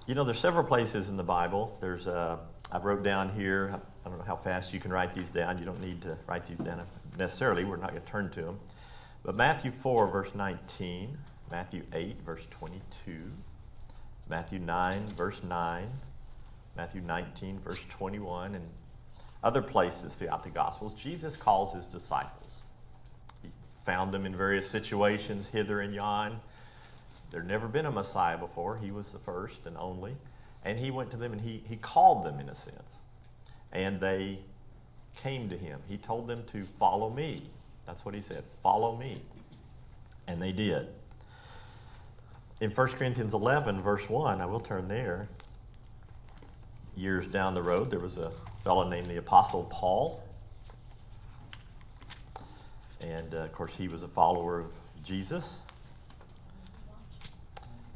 There's several places in the Bible. I wrote down here, I don't know how fast you can write these down. You don't need to write these down necessarily. We're not going to turn to them. But Matthew 4, verse 19, Matthew 8, verse 22, Matthew 9, verse 9, Matthew 19, verse 21, and other places throughout the Gospels, Jesus calls his disciples. He found them in various situations, hither and yon. There'd never been a Messiah before. He was the first and only. And he went to them and he called them in a sense. And they came to him. He told them to follow me. That's what he said, follow me. And they did. In 1 Corinthians 11, verse 1, I will turn there. Years down the road, there was a fellow named the Apostle Paul. And, of course, he was a follower of Jesus.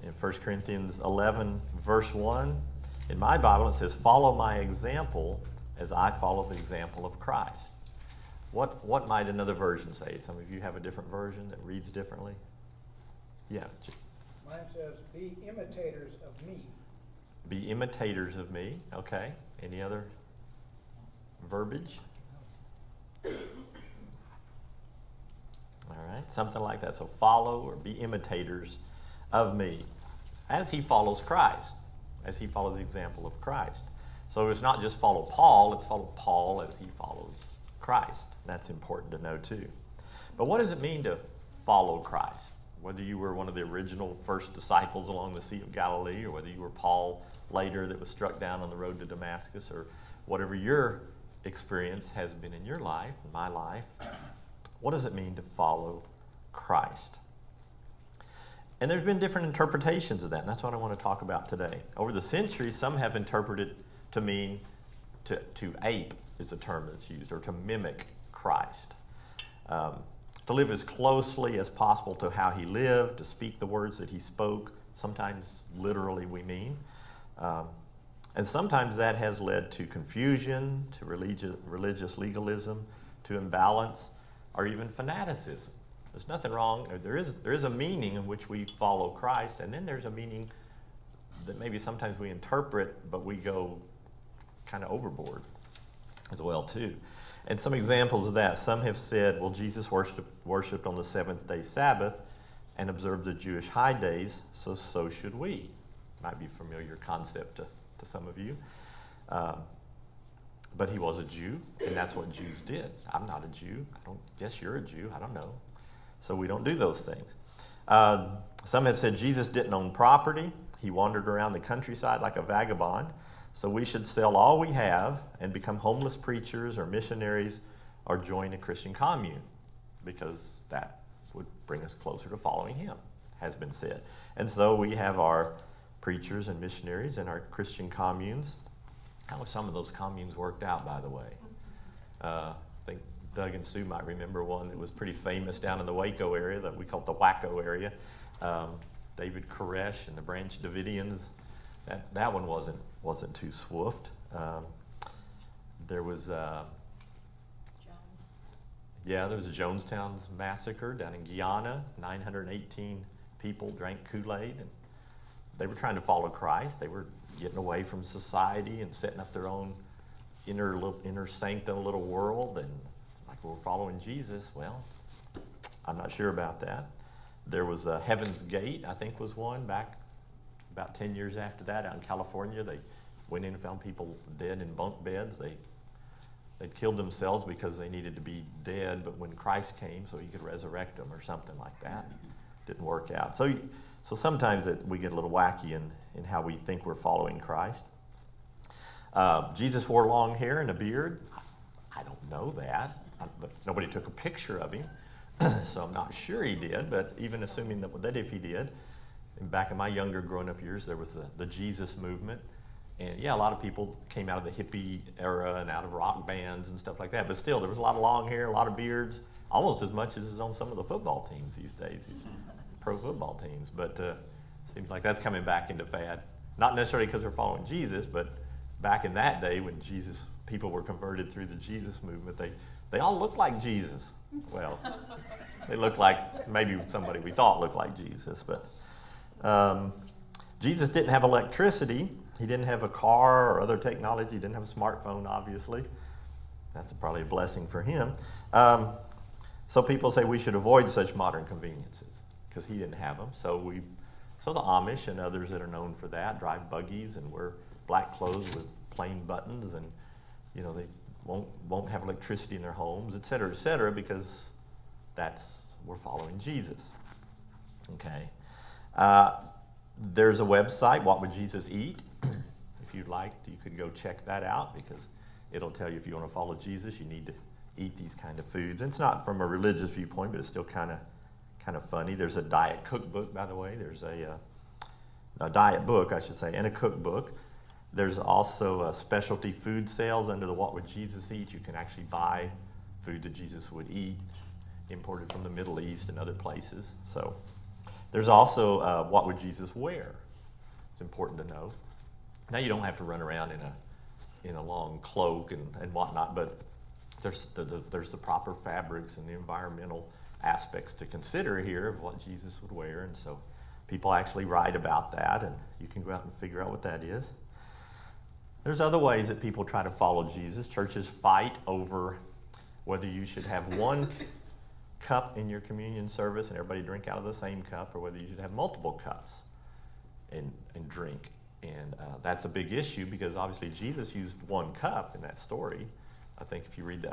In 1 Corinthians 11, verse 1, in my Bible it says, follow my example as I follow the example of Christ. What might another version say? Some of you have a different version that reads differently? Yeah. Mine says, be imitators of me. Be imitators of me. Okay. Any other verbiage? All right. Something like that. So follow or be imitators of me as he follows Christ, as he follows the example of Christ. So it's not just follow Paul, it's follow Paul as he follows Christ. That's important to know too. But what does it mean to follow Christ? Whether you were one of the original first disciples along the Sea of Galilee, or whether you were Paul later that was struck down on the road to Damascus, or whatever your experience has been in your life, in my life, what does it mean to follow Christ? And there's been different interpretations of that, and that's what I want to talk about today. Over the centuries, some have interpreted to mean to ape is a term that's used, or to mimic Christ. To live as closely as possible to how he lived, to speak the words that he spoke, sometimes literally we mean. And sometimes that has led to confusion, to religious legalism, to imbalance, or even fanaticism. There's nothing wrong. There is a meaning in which we follow Christ, and then there's a meaning that maybe sometimes we interpret, but we go kind of overboard as well too. And some examples of that, some have said, well, Jesus worshipped on the seventh-day Sabbath and observed the Jewish high days, so should we. Might be a familiar concept to some of you. But he was a Jew, and that's what Jews did. I'm not a Jew. Guess you're a Jew. I don't know. So we don't do those things. Some have said Jesus didn't own property. He wandered around the countryside like a vagabond. So we should sell all we have and become homeless preachers or missionaries or join a Christian commune, because that would bring us closer to following him, has been said. And so we have our preachers and missionaries and our Christian communes. How some of those communes worked out, by the way. I think Doug and Sue might remember one that was pretty famous down in the Waco area that we called the Wacko area. David Koresh and the Branch Davidians. That one wasn't too swift. There was there was a Jonestown massacre down in Guyana. 918 people drank Kool-Aid, and they were trying to follow Christ. They were getting away from society and setting up their own inner sanctum little world, and like, we're following Jesus. Well, I'm not sure about that. There was Heaven's Gate, I think, was one back about 10 years after that out in California. They went in and found people dead in bunk beds. They'd killed themselves because they needed to be dead, but when Christ came so he could resurrect them or something like that, didn't work out. So sometimes we get a little wacky in how we think we're following Christ. Jesus wore long hair and a beard. I don't know that. Nobody took a picture of him, so I'm not sure he did, but even assuming that if he did, back in my younger growing up years, there was the Jesus movement. And yeah, a lot of people came out of the hippie era and out of rock bands and stuff like that. But still, there was a lot of long hair, a lot of beards, almost as much as is on some of the football teams these days, these pro football teams. But seems like that's coming back into fad. Not necessarily because they're following Jesus, but back in that day when people were converted through the Jesus movement, they all looked like Jesus. Well, they looked like maybe somebody we thought looked like Jesus, but Jesus didn't have electricity. He didn't have a car or other technology. He didn't have a smartphone, obviously. That's probably a blessing for him. So people say we should avoid such modern conveniences because he didn't have them. So the Amish and others that are known for that drive buggies and wear black clothes with plain buttons, and they won't have electricity in their homes, et cetera, because we're following Jesus. Okay. There's a website, What Would Jesus Eat? If you'd like, you could go check that out because it'll tell you if you want to follow Jesus, you need to eat these kind of foods. And it's not from a religious viewpoint, but it's still kind of funny. There's a diet cookbook, by the way. There's a diet book, I should say, and a cookbook. There's also specialty food sales under the What Would Jesus Eat? You can actually buy food that Jesus would eat, imported from the Middle East and other places. So there's also What Would Jesus Wear? It's important to know. Now you don't have to run around in a long cloak and whatnot, but there's the proper fabrics and the environmental aspects to consider here of what Jesus would wear, and so people actually write about that, and you can go out and figure out what that is. There's other ways that people try to follow Jesus. Churches fight over whether you should have one cup in your communion service and everybody drink out of the same cup, or whether you should have multiple cups and drink. And that's a big issue because obviously Jesus used one cup in that story. I think if you read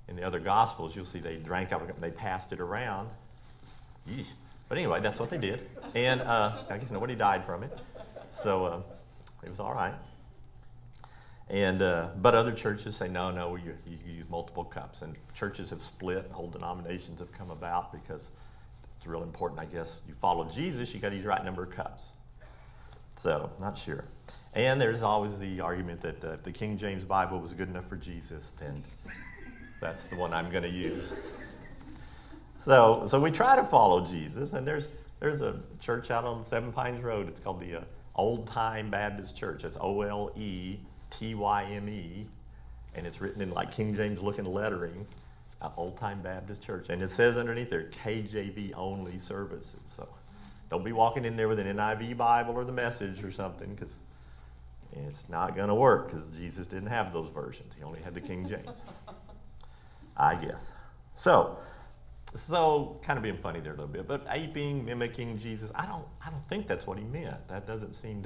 in the other Gospels, you'll see they drank out of it and they passed it around. Yeesh. But anyway, that's what they did. And I guess nobody died from it. So it was all right. And but other churches say, no, you use multiple cups. And churches have split, whole denominations have come about because it's real important, I guess. You follow Jesus, you got to use the right number of cups. So, not sure. And there's always the argument that the King James Bible was good enough for Jesus, and that's the one I'm going to use. So we try to follow Jesus, and there's a church out on Seven Pines Road. It's called the Old Time Baptist Church. It's OLETYME, and it's written in like King James looking lettering, Old Time Baptist Church. And it says underneath there, KJV only services. So don't be walking in there with an NIV Bible or the Message or something, because it's not going to work, because Jesus didn't have those versions. He only had the King James, I guess. So kind of being funny there a little bit, but aping, mimicking Jesus, I don't think that's what he meant. That doesn't seem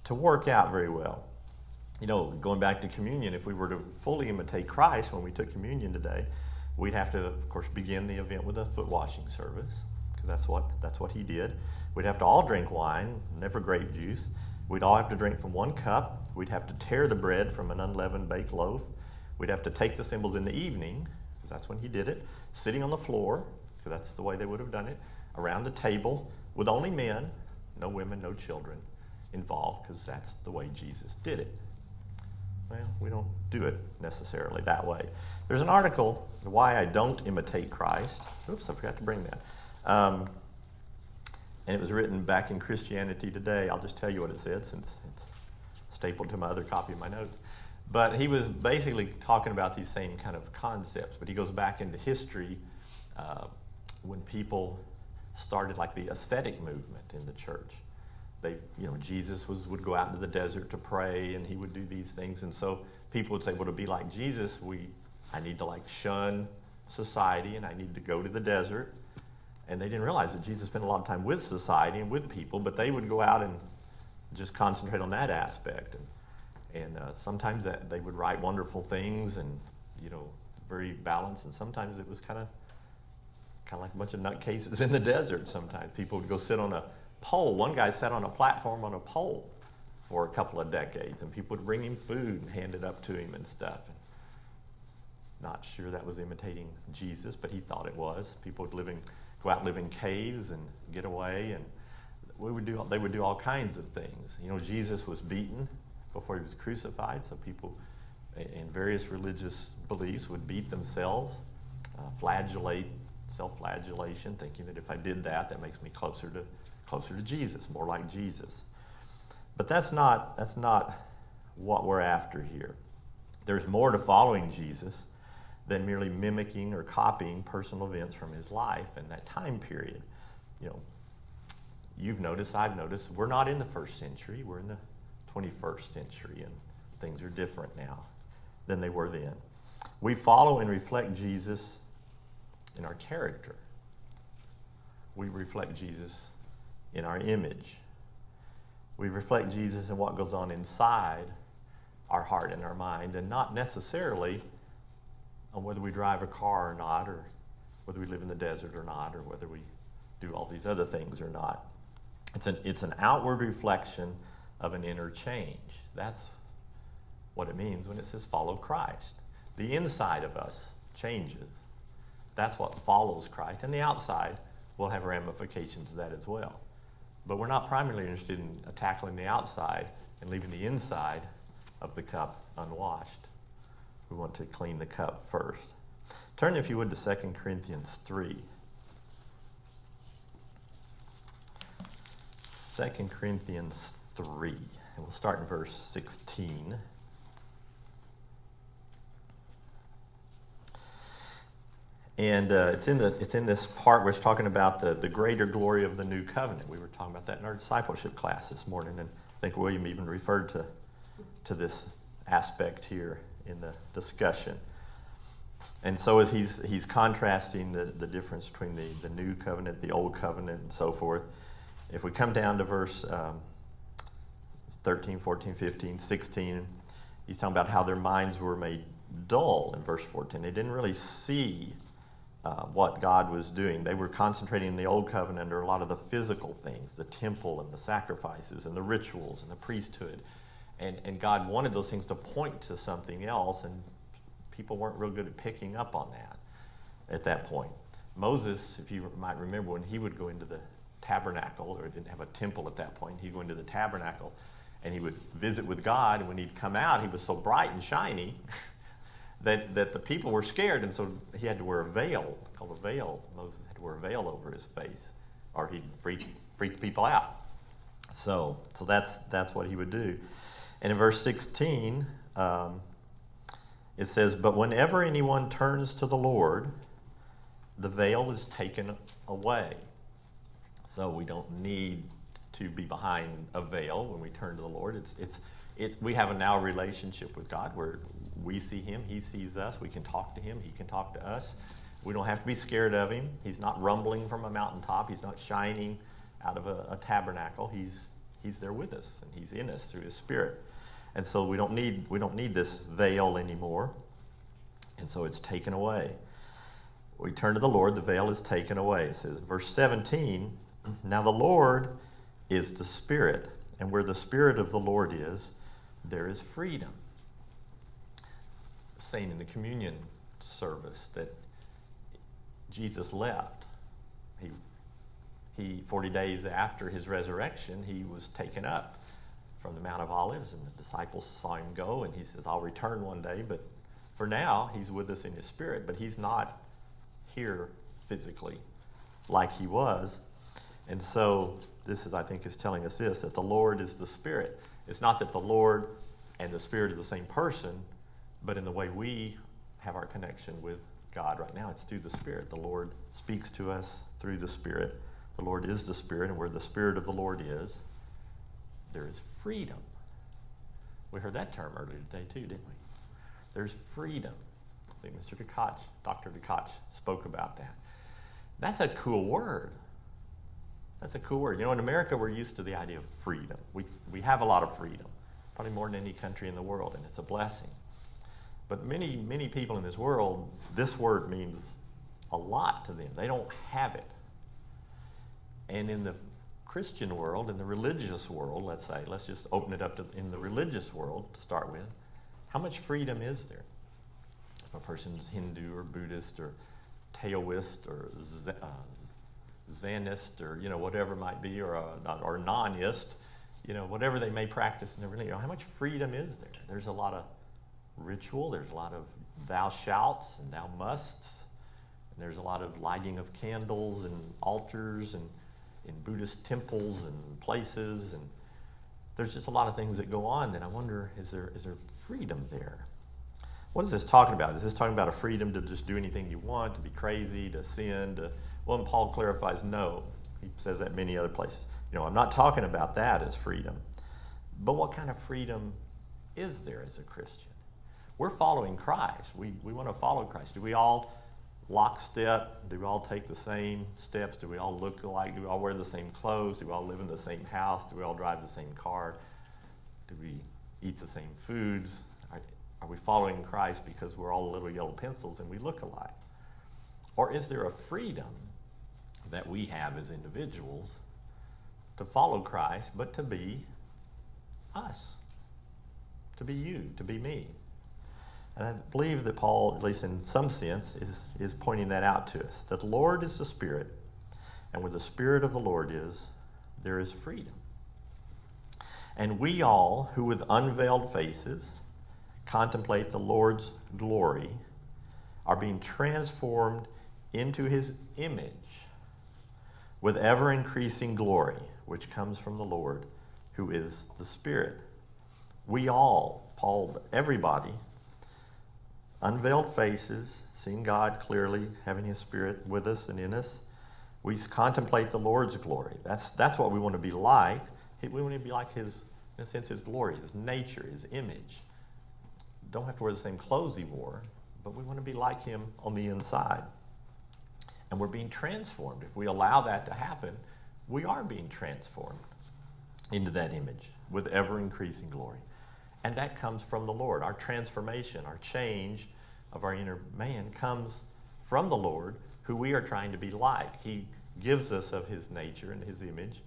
to work out very well. Going back to communion, if we were to fully imitate Christ when we took communion today, we'd have to, of course, begin the event with a foot washing service, because that's what he did. We'd have to all drink wine, never grape juice. We'd all have to drink from one cup. We'd have to tear the bread from an unleavened baked loaf. We'd have to take the symbols in the evening, because that's when he did it, sitting on the floor, because that's the way they would have done it, around the table with only men, no women, no children involved, because that's the way Jesus did it. Well, we don't do it necessarily that way. There's an article, Why I Don't Imitate Christ. Oops, I forgot to bring that. And it was written back in Christianity Today. I'll just tell you what it said since it's stapled to my other copy of my notes. But he was basically talking about these same kind of concepts. But he goes back into history when people started like the ascetic movement in the church. Jesus would go out into the desert to pray, and he would do these things. And so people would say, well, to be like Jesus, I need to like shun society, and I need to go to the desert. And they didn't realize that Jesus spent a lot of time with society and with people, but they would go out and just concentrate on that aspect. And sometimes that they would write wonderful things and, very balanced. And sometimes it was kind of like a bunch of nutcases in the desert. Sometimes people would go sit on a pole. One guy sat on a platform on a pole for a couple of decades, and people would bring him food and hand it up to him and stuff. And not sure that was imitating Jesus, but he thought it was. People would go out and live in caves and get away, and they would do all kinds of things. Jesus was beaten before he was crucified, so people in various religious beliefs would beat themselves, self-flagellation, thinking that if I did that, that makes me closer to Jesus, more like Jesus. But that's not what we're after here. There's more to following Jesus than merely mimicking or copying personal events from his life and that time period. you've noticed, I've noticed, we're not in the first century. We're in the 21st century, and things are different now than they were then. We follow and reflect Jesus in our character. We reflect Jesus in our image. We reflect Jesus in what goes on inside our heart and our mind, and not necessarily on whether we drive a car or not, or whether we live in the desert or not, or whether we do all these other things or not. It's an outward reflection of an inner change. That's what it means when it says follow Christ. The inside of us changes. That's what follows Christ. And the outside will have ramifications of that as well. But we're not primarily interested in tackling the outside and leaving the inside of the cup unwashed. We want to clean the cup first. Turn, if you would, to 2 Corinthians 3. 2 Corinthians 3, and we'll start in verse 16. And it's in this part where it's talking about the greater glory of the new covenant. We were talking about that in our discipleship class this morning, and I think William even referred to this aspect here in the discussion. And so as he's contrasting the difference between the new covenant, the old covenant, and so forth, if we come down to verse 13, 14, 15, 16, he's talking about how their minds were made dull in verse 14. They didn't really see what God was doing. They were concentrating in the old covenant under a lot of the physical things, the temple and the sacrifices and the rituals and the priesthood. And God wanted those things to point to something else, and people weren't real good at picking up on that at that point. Moses, if you might remember, when he would go into the tabernacle, or didn't have a temple at that point, he'd go into the tabernacle and he would visit with God, and when he'd come out, he was so bright and shiny that the people were scared, and so he had to wear a veil, called a veil. Moses had to wear a veil over his face, or he'd freak people out. So that's what he would do. And in verse 16, it says, "But whenever anyone turns to the Lord, the veil is taken away." So we don't need to be behind a veil when we turn to the Lord. We have a now relationship with God where we see him, he sees us, we can talk to him, he can talk to us. We don't have to be scared of him. He's not rumbling from a mountaintop. He's not shining out of a tabernacle. He's there with us, and he's in us through his Spirit. And so we don't need this veil anymore. And so it's taken away. We turn to the Lord, the veil is taken away. It says, verse 17, "Now the Lord is the Spirit, and where the Spirit of the Lord is, there is freedom." Saying in the communion service that Jesus left. He 40 days after his resurrection, he was taken up from the Mount of Olives, and the disciples saw him go, and he says, "I'll return one day," but for now, he's with us in his spirit, but he's not here physically like he was. And so this is, I think, is telling us this, that the Lord is the Spirit. It's not that the Lord and the Spirit are the same person, but in the way we have our connection with God right now, it's through the Spirit. The Lord speaks to us through the Spirit. The Lord is the Spirit, and where the Spirit of the Lord is, there is freedom. We heard that term earlier today too, didn't we? There's freedom. I think Dr. DeKoch spoke about that. That's a cool word. That's a cool word. You know, in America, we're used to the idea of freedom. We have a lot of freedom, probably more than any country in the world, and it's a blessing. But many, many people in this world, this word means a lot to them. They don't have it. And in the Christian world, in the religious world, let's just open it up in the religious world to start with. How much freedom is there? If a person's Hindu or Buddhist or Taoist or Zenist or whatever it might be, or nonist, whatever they may practice in their religion, how much freedom is there? There's a lot of ritual. There's a lot of thou shalt and thou musts. And there's a lot of lighting of candles and altars and in Buddhist temples and places, and there's just a lot of things that go on. Then I wonder, is there freedom there? What is this talking about? Is this talking about a freedom to just do anything you want, to be crazy, to sin? Well, and Paul clarifies, no. He says that in many other places. I'm not talking about that as freedom. But what kind of freedom is there as a Christian? We're following Christ. We want to follow Christ. Do we all lockstep? Do we all take the same steps? Do we all look alike? Do we all wear the same clothes? Do we all live in the same house? Do we all drive the same car? Do we eat the same foods? Are we following Christ because we're all little yellow pencils and we look alike? Or is there a freedom that we have as individuals to follow Christ, but to be us, to be you, to be me? And I believe that Paul, at least in some sense, is pointing that out to us, that the Lord is the Spirit, and where the Spirit of the Lord is, there is freedom. And we all, who with unveiled faces contemplate the Lord's glory, are being transformed into his image with ever-increasing glory, which comes from the Lord, who is the Spirit. We all, Paul, everybody, unveiled faces, seeing God clearly, having his Spirit with us and in us, we contemplate the Lord's glory. That's what we want to be like. We want to be like his, in a sense, his glory, his nature, his image. Don't have to wear the same clothes he wore, but we want to be like him on the inside. And we're being transformed. If we allow that to happen, we are being transformed into that image with ever-increasing glory. And that comes from the Lord. Our transformation, our change of our inner man comes from the Lord, who we are trying to be like. He gives us of his nature and his image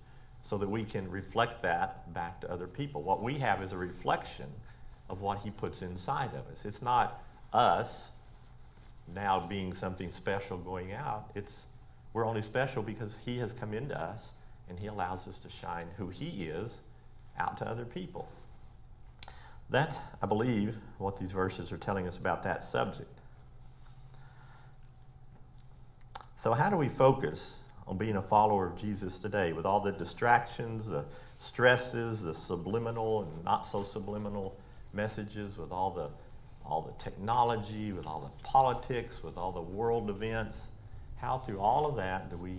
so that we can reflect that back to other people. What we have is a reflection of what he puts inside of us. It's not us now being something special going out. We're only special because he has come into us and he allows us to shine who he is out to other people. That's, I believe, what these verses are telling us about that subject. So how do we focus on being a follower of Jesus today with all the distractions, the stresses, the subliminal and not so subliminal messages, with all the technology, with all the politics, with all the world events? How through all of that do we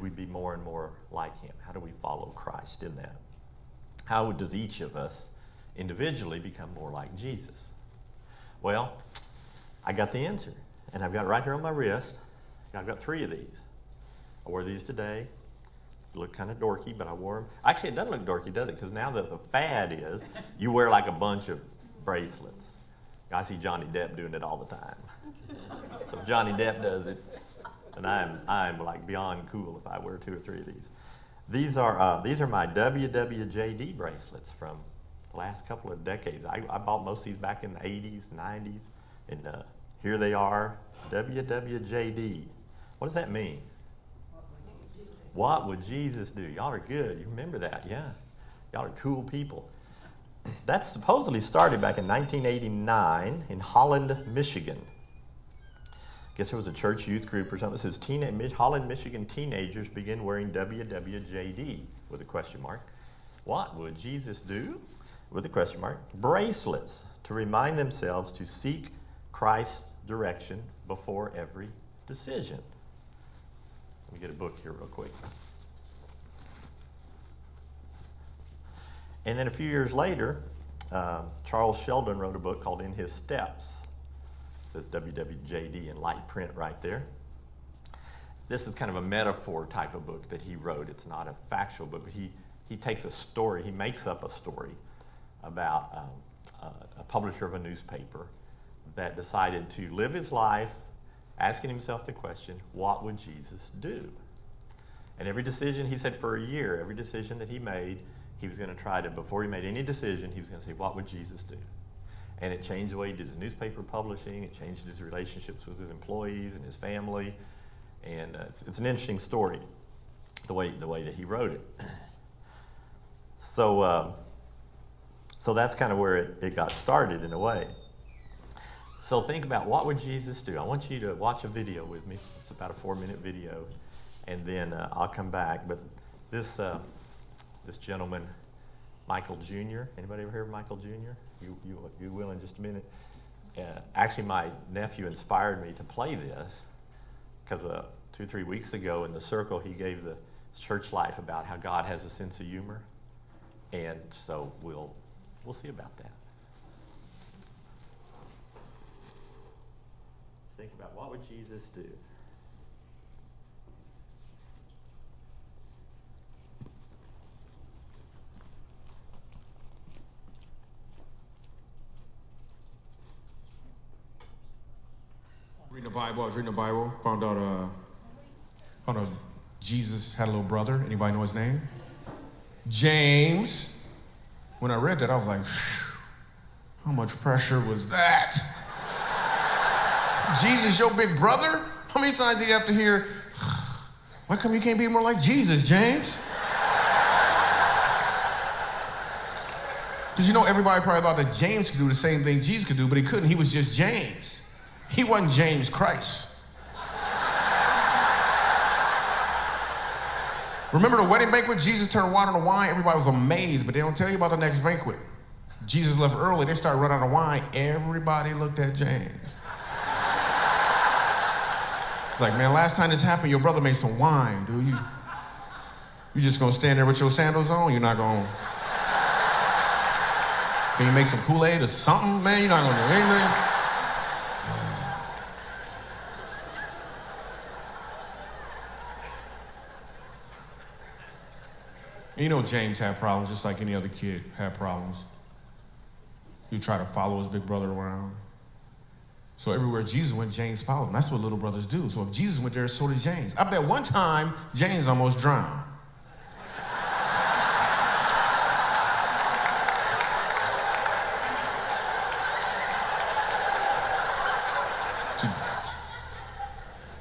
be more and more like him? How do we follow Christ in that? How does each of us individually become more like Jesus? Well, I got the answer, and I've got it right here on my wrist. I've got 3 of these. I wore these today. They look kind of dorky, but I wore them. Actually, it doesn't look dorky, does it? Because now that the fad is, you wear like a bunch of bracelets. I see Johnny Depp doing it all the time. So if Johnny Depp does it, and I'm like beyond cool if I wear 2 or 3 of these. These are my WWJD bracelets from the last couple of decades. I bought most of these back in the 80s, 90s, and here they are, WWJD. What does that mean? What would Jesus do? Y'all are good. You remember that, yeah. Y'all are cool people. That supposedly started back in 1989 in Holland, Michigan. I guess there was a church youth group or something that says Holland, Michigan teenagers begin wearing WWJD with a question mark. What would Jesus do? With a question mark. Bracelets to remind themselves to seek Christ's direction before every decision. Let me get a book here real quick. And then a few years later, Charles Sheldon wrote a book called In His Steps. It says WWJD in light print right there. This is kind of a metaphor type of book that he wrote. It's not a factual book, but he takes a story, he makes up a story about a publisher of a newspaper that decided to live his life asking himself the question, what would Jesus do? And every decision, he said for a year, every decision that he made, he was going to try to, before he made any decision, he was going to say, what would Jesus do? And it changed the way he did his newspaper publishing. It changed his relationships with his employees and his family. And it's an interesting story, the way that he wrote it. So that's kind of where it got started in a way. So think about, what would Jesus do? I want you to watch a video with me. It's about a 4-minute video. And then I'll come back. But this gentleman, Michael Jr., anybody ever heard of Michael Jr.? You will in just a minute. Actually, my nephew inspired me to play this because 2-3 weeks ago in the circle, he gave church life about how God has a sense of humor. And so we'll see about that. Think about what would Jesus do? I was reading the Bible, found out Jesus had a little brother. Anybody know his name? James. When I read that, I was like, how much pressure was that? Jesus, your big brother? How many times did you have to hear, why come you can't be more like Jesus, James? Because everybody probably thought that James could do the same thing Jesus could do, but he couldn't. He was just James. He wasn't James Christ. Remember the wedding banquet? Jesus turned water into wine. Everybody was amazed, but they don't tell you about the next banquet. Jesus left early. They started running out of wine. Everybody looked at James. It's like, man, last time this happened, your brother made some wine, dude. You just gonna stand there with your sandals on? You're not gonna... Can you make some Kool-Aid or something, man? You're not gonna do anything. James had problems, just like any other kid had problems. He would try to follow his big brother around. So everywhere Jesus went, James followed him. That's what little brothers do. So if Jesus went there, so did James. I bet one time, James almost drowned.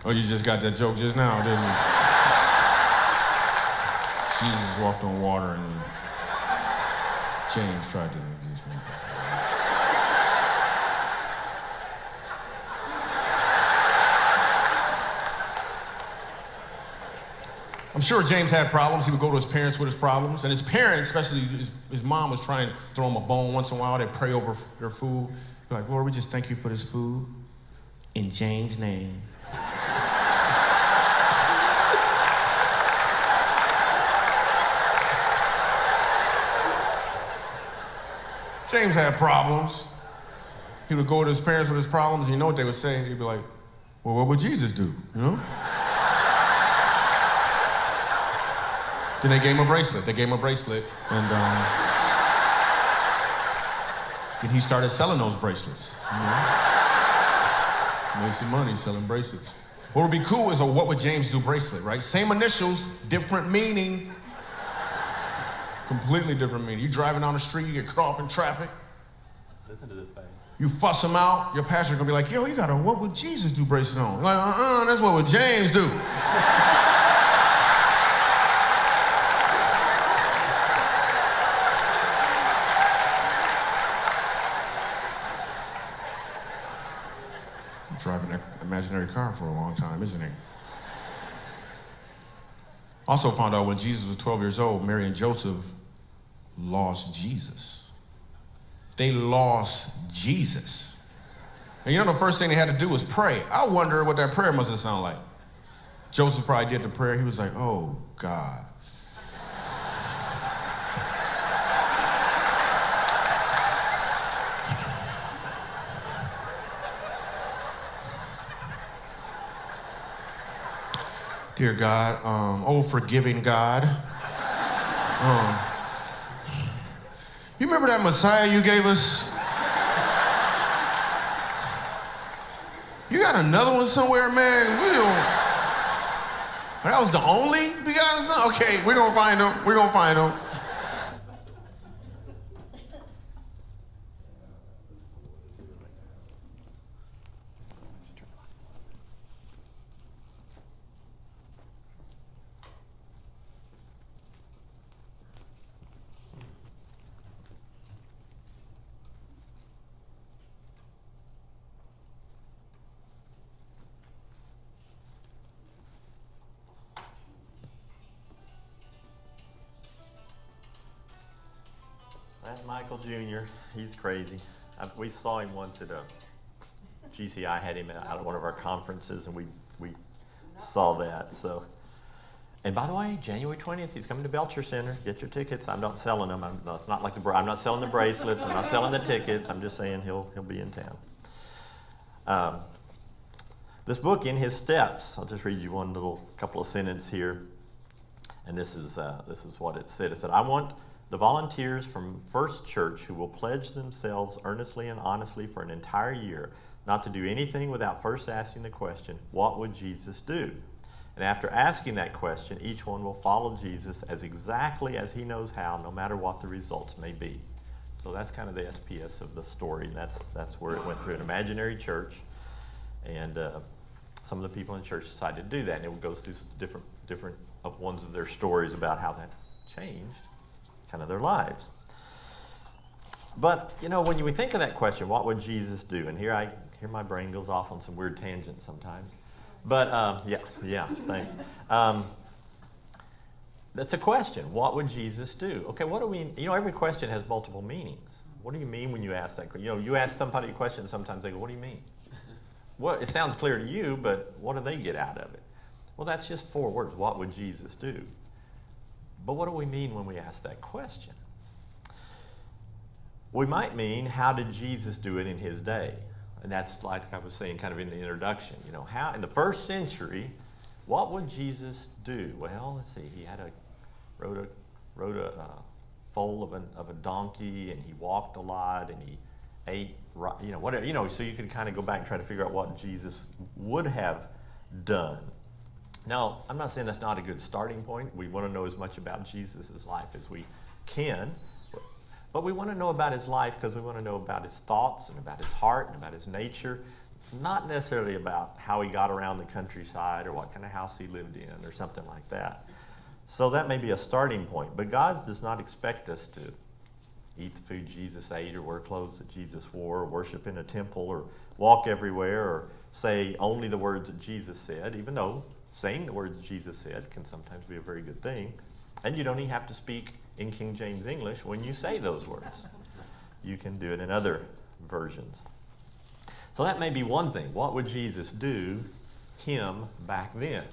Oh, you just got that joke just now, didn't you? Jesus walked on water and James tried to just make it. I'm sure James had problems. He would go to his parents with his problems. And his parents, especially his mom, was trying to throw him a bone once in a while. They'd pray over their food. They're like, Lord, we just thank you for this food. In James' name. James had problems. He would go to his parents with his problems, and you know what they would say? He'd be like, well, what would Jesus do, Then they gave him a bracelet. And then he started selling those bracelets, Made some money selling bracelets. What would be cool is a what would James do bracelet, right? Same initials, different meaning. Completely different meaning. You driving down the street, you get cut off in traffic. Listen to this face. You fuss him out, your pastor gonna be like, yo, you got a what would Jesus do bracelet on? You're like, that's what would James do. Driving that imaginary car for a long time, isn't he? Also found out when Jesus was 12 years old, Mary and Joseph lost Jesus. They lost Jesus. And the first thing they had to do was pray. I wonder what that prayer must have sounded like. Joseph probably did the prayer. He was like, oh, God. Dear God, oh, forgiving God. You remember that Messiah you gave us? You got another one somewhere, man? That was the only begotten son? Okay, we're gonna find him. That's Michael Jr. He's crazy. We saw him once at GCI had him out at one of our conferences, and we saw that. So And by the way, January 20th, he's coming to Belcher Center. Get your tickets. I'm not selling them. It's not like I'm not selling the bracelets. I'm not selling the tickets. I'm just saying he'll be in town. This book, In His Steps, I'll just read you one little couple of sentences here. And this is what it said. It said, I want the volunteers from First Church who will pledge themselves earnestly and honestly for an entire year not to do anything without first asking the question, what would Jesus do? And after asking that question, each one will follow Jesus as exactly as he knows how, no matter what the results may be. So that's kind of the SPS of the story. That's where it went through an imaginary church. And some of the people in the church decided to do that. And it goes through different of ones of their stories about how that changed kind of their lives. But, when we think of that question, what would Jesus do? And here my brain goes off on some weird tangents sometimes. But, yeah, thanks. That's a question. What would Jesus do? Okay, what do we, every question has multiple meanings. What do you mean when you ask that question? You ask somebody a question, sometimes they go, what do you mean? Well, it sounds clear to you, but what do they get out of it? Well, that's just 4 words. What would Jesus do? But what do we mean when we ask that question? We might mean, how did Jesus do it in his day? And that's like I was saying kind of in the introduction. How in the first century, what would Jesus do? Well, let's see. He rode a foal of a donkey, and he walked a lot, and he ate, whatever. So you could kind of go back and try to figure out what Jesus would have done. Now, I'm not saying that's not a good starting point. We want to know as much about Jesus' life as we can. But we want to know about his life because we want to know about his thoughts and about his heart and about his nature. Not necessarily about how he got around the countryside or what kind of house he lived in or something like that. So that may be a starting point. But God does not expect us to eat the food Jesus ate or wear clothes that Jesus wore or worship in a temple or walk everywhere or say only the words that Jesus said, even though saying the words Jesus said can sometimes be a very good thing. And you don't even have to speak in King James English when you say those words. You can do it in other versions. So that may be one thing. What would Jesus do him back then?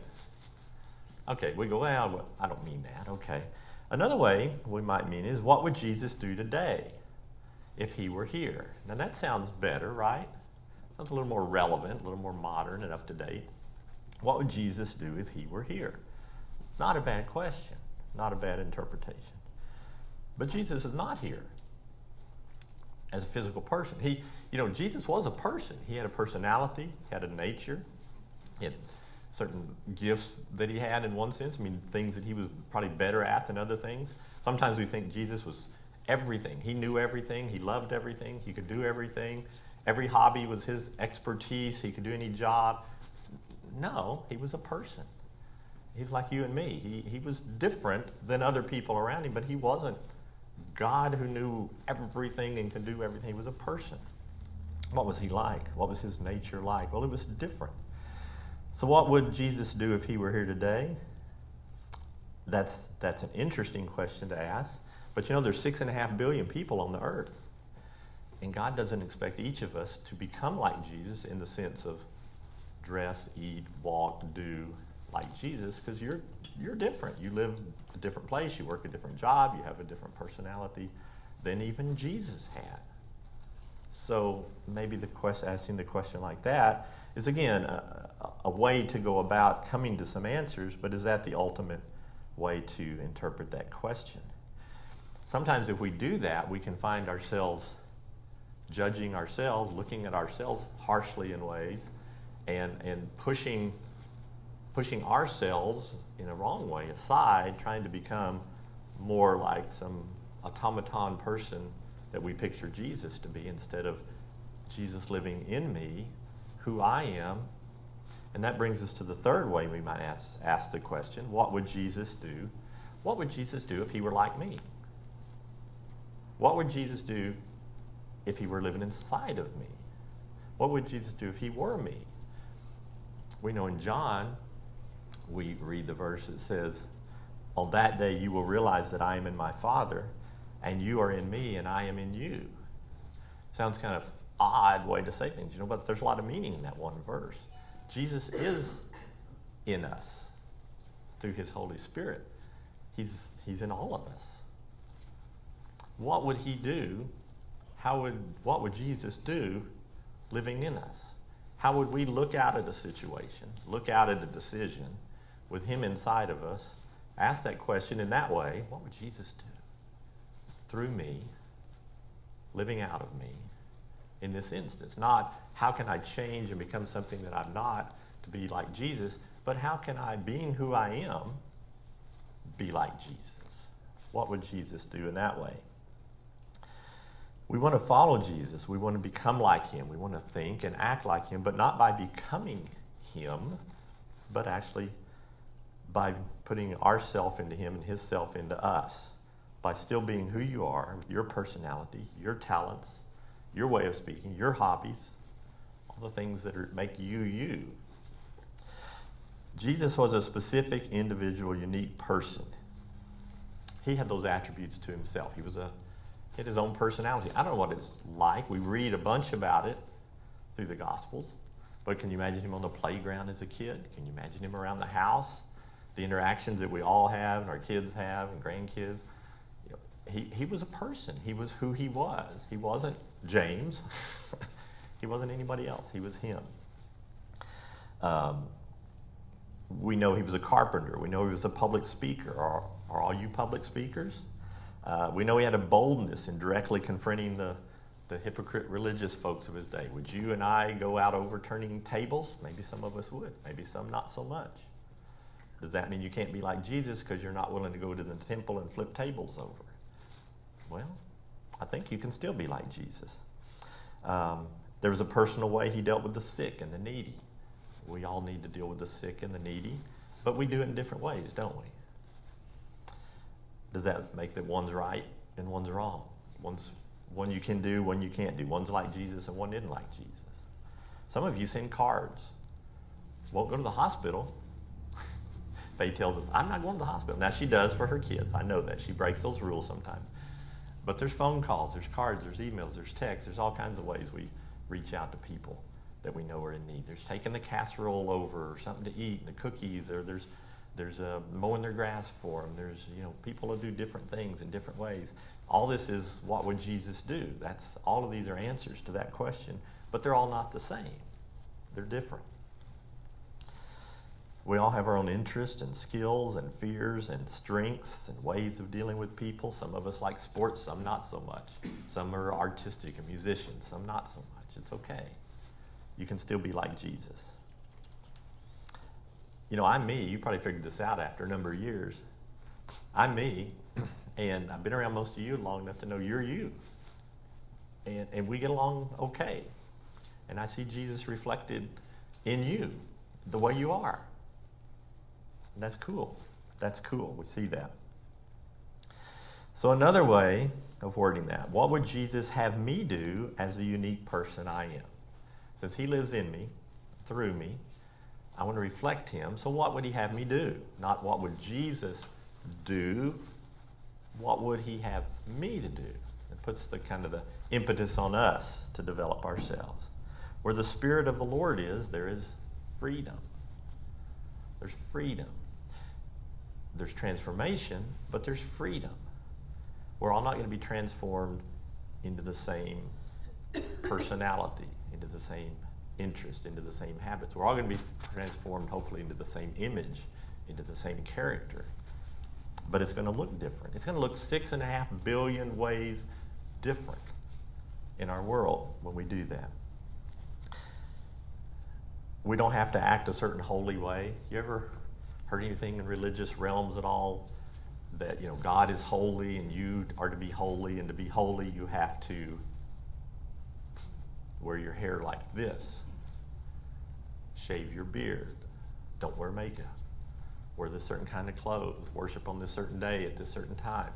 Okay, we go, well, I don't mean that. Okay. Another way we might mean is, what would Jesus do today if he were here? Now that sounds better, right? Sounds a little more relevant, a little more modern and up to date. What would Jesus do if he were here? Not a bad question, not a bad interpretation. But Jesus is not here as a physical person. Jesus was a person. He had a personality, he had a nature, he had certain gifts that he had in one sense. Things that he was probably better at than other things. Sometimes we think Jesus was everything. He knew everything, he loved everything, he could do everything. Every hobby was his expertise, he could do any job. No, he was a person. He was like you and me. He was different than other people around him, but he wasn't God who knew everything and could do everything. He was a person. What was he like? What was his nature like? Well, it was different. So what would Jesus do if he were here today? That's an interesting question to ask. But there's 6.5 billion people on the earth. And God doesn't expect each of us to become like Jesus in the sense of dress, eat, walk, do like Jesus, because you're different. You live a different place, you work a different job, you have a different personality than even Jesus had. So maybe asking the question like that is, again, a way to go about coming to some answers, but is that the ultimate way to interpret that question? Sometimes if we do that, we can find ourselves judging ourselves, looking at ourselves harshly in ways, and pushing ourselves in a wrong way aside, trying to become more like some automaton person that we picture Jesus to be, instead of Jesus living in me, who I am. And that brings us to the third way we might ask the question, what would Jesus do? What would Jesus do if he were like me? What would Jesus do if he were living inside of me? What would Jesus do if he were me? We know in John, we read the verse that says, on that day you will realize that I am in my Father, and you are in me, and I am in you. Sounds kind of odd way to say things, but there's a lot of meaning in that one verse. Jesus is in us. through his Holy Spirit. He's in all of us. What would he do? What would Jesus do living in us? How would we look out at a situation, look out at a decision with him inside of us, ask that question in that way, what would Jesus do through me, living out of me in this instance? Not how can I change and become something that I'm not to be like Jesus, but how can I, being who I am, be like Jesus? What would Jesus do in that way? We want to follow Jesus. We want to become like him. We want to think and act like him, but not by becoming him, but actually by putting ourself into him and his self into us. By still being who you are, with your personality, your talents, your way of speaking, your hobbies, all the things that make you you. Jesus was a specific, individual, unique person. He had those attributes to himself. He had his own personality. I don't know what it's like. We read a bunch about it through the Gospels. But can you imagine him on the playground as a kid? Can you imagine him around the house? The interactions that we all have and our kids have and grandkids. You know, he was a person. He was who he was. He wasn't James. He wasn't anybody else. He was him. We know he was a carpenter. We know he was a public speaker. Are all you public speakers? We know he had a boldness in directly confronting the hypocrite religious folks of his day. Would you and I go out overturning tables? Maybe some of us would. Maybe some not so much. Does that mean you can't be like Jesus because you're not willing to go to the temple and flip tables over? Well, I think you can still be like Jesus. There was a personal way he dealt with the sick and the needy. We all need to deal with the sick and the needy, but we do it in different ways, don't we? Does that make that one's right and one's wrong? One you can do, one you can't do. One's like Jesus and one isn't like Jesus. Some of you send cards. Won't go to the hospital. Faye tells us, I'm not going to the hospital. Now, she does for her kids. I know that. She breaks those rules sometimes. But there's phone calls, there's cards, there's emails, there's texts. There's all kinds of ways we reach out to people that we know are in need. There's taking the casserole over or something to eat and the cookies, or there's mowing their grass for them. There's, people who do different things in different ways. All this is what would Jesus do? All of these are answers to that question, but they're all not the same. They're different. We all have our own interests and skills and fears and strengths and ways of dealing with people. Some of us like sports, some not so much. Some are artistic and musicians, some not so much. It's okay. You can still be like Jesus. I'm me. You probably figured this out after a number of years. I'm me, and I've been around most of you long enough to know you're you. And we get along okay. And I see Jesus reflected in you, the way you are. And that's cool. That's cool. We see that. So another way of wording that, what would Jesus have me do as the unique person I am? Since he lives in me, through me, I want to reflect him. So what would he have me do? Not what would Jesus do, what would he have me to do? It puts the impetus on us to develop ourselves. Where the Spirit of the Lord is, there is freedom. There's freedom. There's transformation, but there's freedom. We're all not going to be transformed into the same personality, into the same interest, into the same habits. We're all going to be transformed, hopefully, into the same image, into the same character. But it's going to look different. It's going to look 6.5 billion ways different in our world when we do that. We don't have to act a certain holy way. You ever heard anything in religious realms at all that, God is holy and you are to be holy, and to be holy you have to wear your hair like this, shave your beard, don't wear makeup, wear this certain kind of clothes, worship on this certain day at this certain time?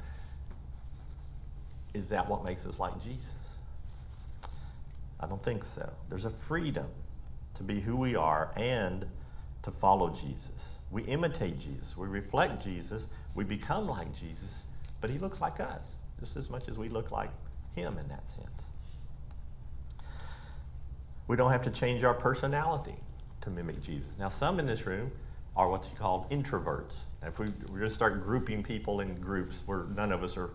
Is that what makes us like Jesus? I don't think so. There's a freedom to be who we are and to follow Jesus. We imitate Jesus. We reflect Jesus. We become like Jesus, but he looks like us just as much as we look like him in that sense. We don't have to change our personality to mimic Jesus. Now, some in this room, are what you call introverts. If we're going to start grouping people in groups where none of us are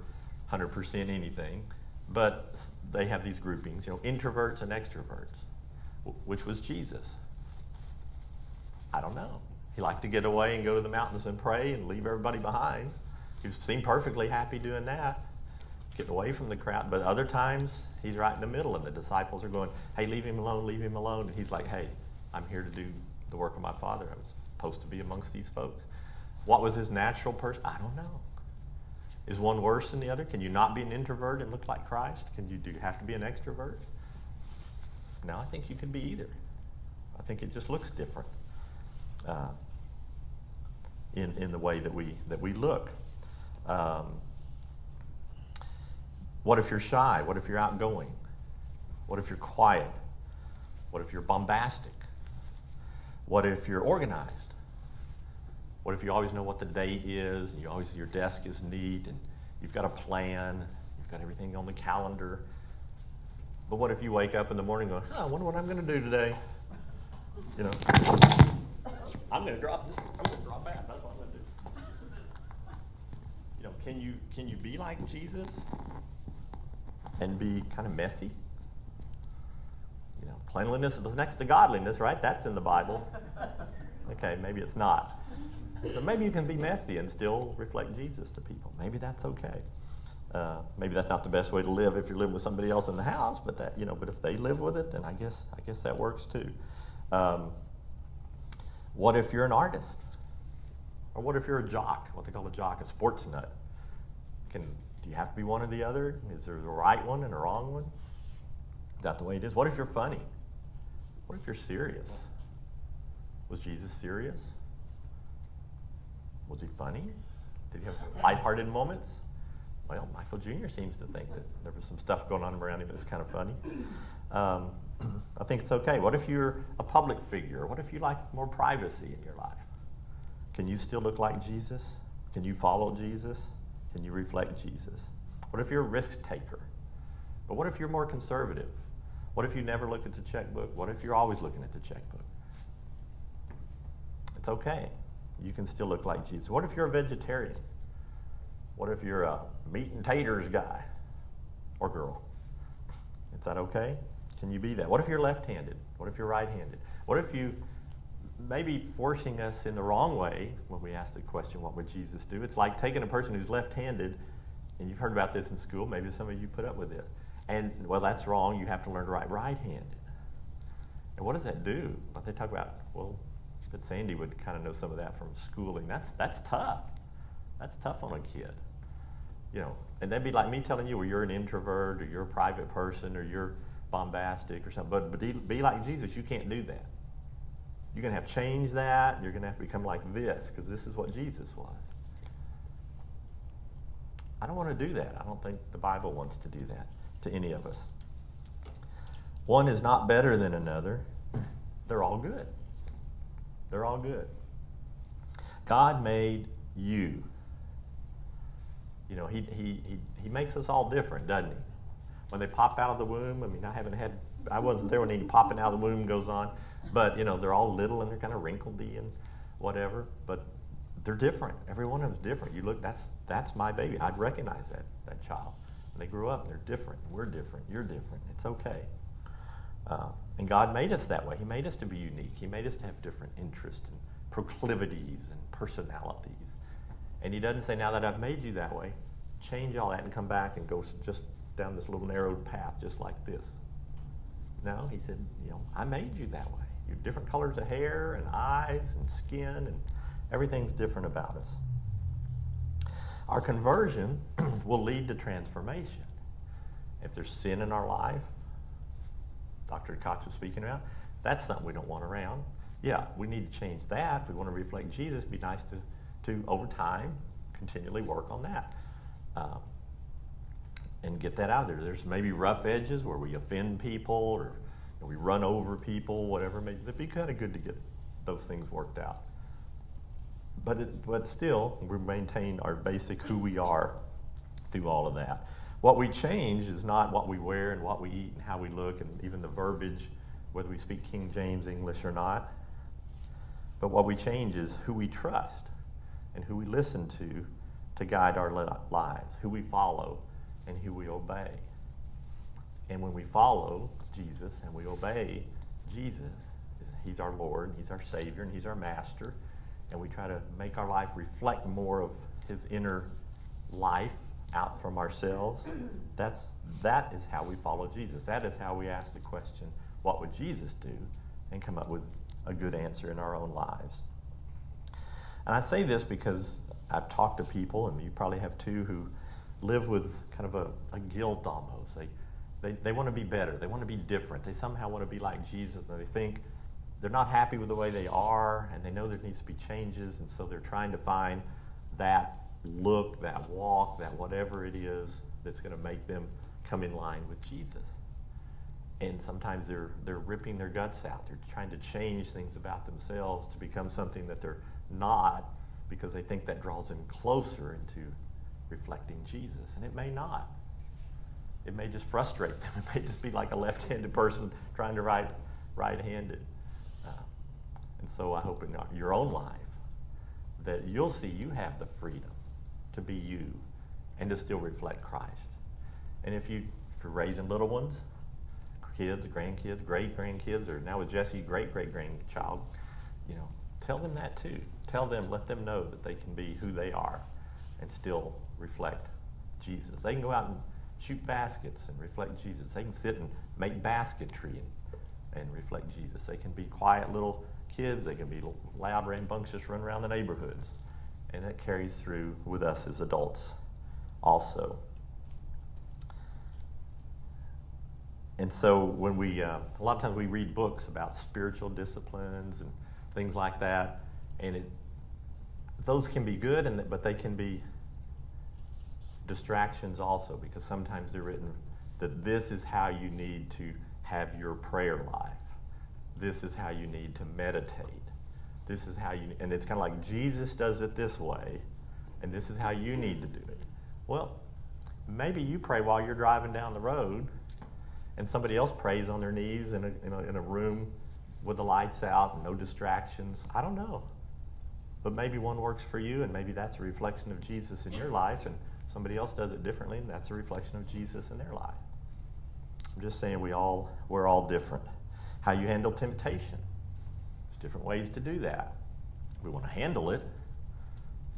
100% anything, but they have these groupings, introverts and extroverts. Which was Jesus? I don't know. He liked to get away and go to the mountains and pray and leave everybody behind. He seemed perfectly happy doing that, getting away from the crowd. But other times, he's right in the middle, and the disciples are going, hey, leave him alone, leave him alone. And he's like, hey, I'm here to do the work of my Father. I'm supposed to be amongst these folks. What was his natural person? I don't know. Is one worse than the other? Can you not be an introvert and look like Christ? Do you have to be an extrovert? No, I think you can be either. I think it just looks different in the way that we look. What if you're shy? What if you're outgoing? What if you're quiet? What if you're bombastic? What if you're organized? What if you always know what the date is, and your desk is neat, and you've got a plan, you've got everything on the calendar? But what if you wake up in the morning going, I wonder what I'm going to do today? I'm going to drop this. I'm going to drop that. That's what I'm going to do. Can you be like Jesus and be kind of messy? Cleanliness is next to godliness, right? That's in the Bible. Okay, maybe it's not. So maybe you can be messy and still reflect Jesus to people. Maybe that's okay. Maybe that's not the best way to live if you're living with somebody else in the house, but but if they live with it, then I guess that works too. What if you're an artist? Or what if you're a jock? What they call a jock, a sports nut. Do you have to be one or the other? Is there a right one and a wrong one? Is that the way it is? What if you're funny? What if you're serious? Was Jesus serious? Was he funny? Did he have lighthearted moments? Well, Michael Jr. seems to think that there was some stuff going on around him that was kind of funny. I think it's okay. What if you're a public figure? What if you like more privacy in your life? Can you still look like Jesus? Can you follow Jesus? Can you reflect Jesus? What if you're a risk taker? But what if you're more conservative? What if you never look at the checkbook? What if you're always looking at the checkbook? It's okay. You can still look like Jesus. What if you're a vegetarian? What if you're a meat and taters guy or girl? Is that okay? Can you be that? What if you're left-handed? What if you're right-handed? What if you maybe forcing us in the wrong way when we ask the question, what would Jesus do? It's like taking a person who's left-handed, and you've heard about this in school, maybe some of you put up with it. And, well, that's wrong. You have to learn to write right-handed. And what does that do? What they talk about, well, but Sandy would kind of know some of that from schooling. That's tough. That's tough on a kid. And that'd be like me telling you, well, you're an introvert, or you're a private person, or you're bombastic or something. But be like Jesus, you can't do that. You're going to have to change that. You're going to have to become like this, because this is what Jesus was. I don't want to do that. I don't think the Bible wants to do that to any of us. One is not better than another. They're all good. They're all good. God made you. He makes us all different, doesn't he? When they pop out of the womb, I wasn't there when any popping out of the womb goes on, but they're all little and they're kind of wrinkledy and whatever, but they're different. Every one of them's different. You look, that's my baby. I'd recognize that child. And they grew up and they're different. We're different. You're different. It's okay. And God made us that way. He made us to be unique. He made us to have different interests and proclivities and personalities. And he doesn't say, now that I've made you that way, change all that and come back and go just down this little narrow path just like this. No, he said, I made you that way. You're different colors of hair and eyes and skin, and everything's different about us. Our conversion will lead to transformation. If there's sin in our life, Dr. Cox was speaking about, that's something we don't want around. Yeah, we need to change that. If we want to reflect Jesus, it'd be nice to over time, continually work on that. And get that out of there. There's maybe rough edges where we offend people or we run over people, whatever. It'd be kind of good to get those things worked out. But still, we maintain our basic who we are through all of that. What we change is not what we wear and what we eat and how we look and even the verbiage, whether we speak King James English or not. But what we change is who we trust and who we listen to guide our lives, who we follow and who we obey. And when we follow Jesus and we obey Jesus, he's our Lord, he's our Savior, and he's our Master, and we try to make our life reflect more of his inner life out from ourselves, that is how we follow Jesus. That is how we ask the question, what would Jesus do? And come up with a good answer in our own lives. And I say this because I've talked to people, and you probably have too, who live with kind of a guilt almost. They want to be better. They want to be different. They somehow want to be like Jesus, and they think they're not happy with the way they are, and they know there needs to be changes, and so they're trying to find that look, that walk, that whatever it is that's going to make them come in line with Jesus. And sometimes they're ripping their guts out. They're trying to change things about themselves to become something that they're not, because they think that draws them closer into reflecting Jesus. And it may not. It may just frustrate them. It may just be like a left-handed person trying to write right-handed. And so I hope in your own life that you'll see you have the freedom to be you and to still reflect Christ. And if you're raising little ones, kids, grandkids, great-grandkids, or now with Jesse, great-great-grandchild, tell them that too. Tell them, let them know that they can be who they are and still reflect Jesus. They can go out and shoot baskets and reflect Jesus. They can sit and make basketry and reflect Jesus. They can be quiet little kids. They can be loud, rambunctious, run around the neighborhoods. And that carries through with us as adults also. And so when a lot of times we read books about spiritual disciplines and things like that, and those can be good, but they can be distractions also, because sometimes they're written that this is how you need to have your prayer life. This is how you need to meditate. This is how and it's kind of like Jesus does it this way, and this is how you need to do it. Well, maybe you pray while you're driving down the road, and somebody else prays on their knees in a room with the lights out and no distractions. I don't know. But maybe one works for you, and maybe that's a reflection of Jesus in your life, and somebody else does it differently, and that's a reflection of Jesus in their life. I'm just saying we're all different. How you handle temptation. There's different ways to do that. We want to handle it,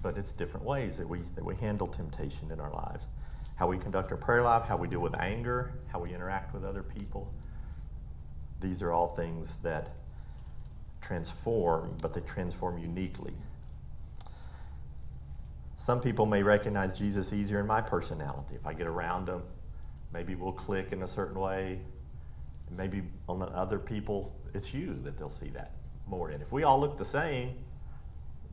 but it's different ways that we handle temptation in our lives. How we conduct our prayer life, how we deal with anger, how we interact with other people. These are all things that transform, but they transform uniquely. Some people may recognize Jesus easier in my personality. If I get around them, maybe we'll click in a certain way. Maybe on other people, it's you that they'll see that more in. If we all look the same,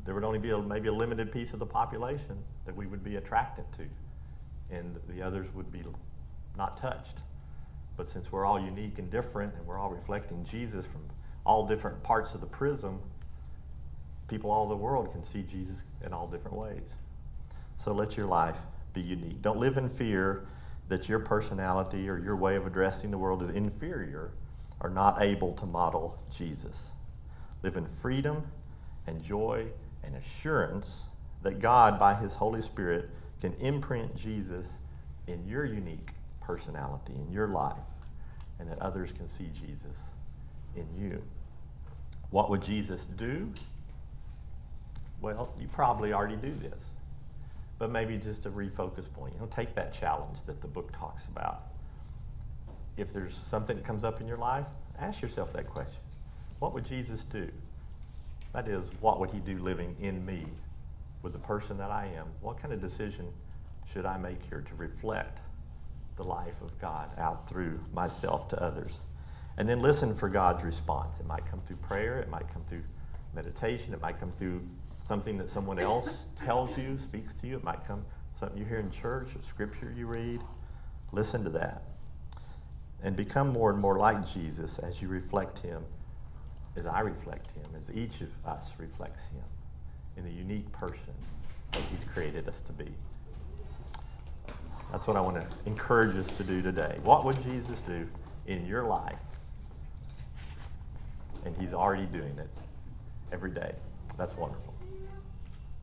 there would only be maybe a limited piece of the population that we would be attracted to, and the others would be not touched. But since we're all unique and different, and we're all reflecting Jesus from all different parts of the prism, people all over the world can see Jesus in all different ways. So let your life be unique. Don't live in fear that your personality or your way of addressing the world is inferior or not able to model Jesus. Live in freedom and joy and assurance that God, by his Holy Spirit, can imprint Jesus in your unique personality, in your life, and that others can see Jesus in you. What would Jesus do? Well, you probably already do this, but maybe just a refocus point. Take that challenge that the book talks about. If there's something that comes up in your life, ask yourself that question. What would Jesus do? That is, what would he do living in me with the person that I am? What kind of decision should I make here to reflect the life of God out through myself to others? And then listen for God's response. It might come through prayer. It might come through meditation. It might come through something that someone else tells you, speaks to you. It might come something you hear in church, a scripture you read. Listen to that. And become more and more like Jesus as you reflect him, as I reflect him, as each of us reflects him in the unique person that he's created us to be. That's what I want to encourage us to do today. What would Jesus do in your life? And he's already doing it. every day. That's wonderful.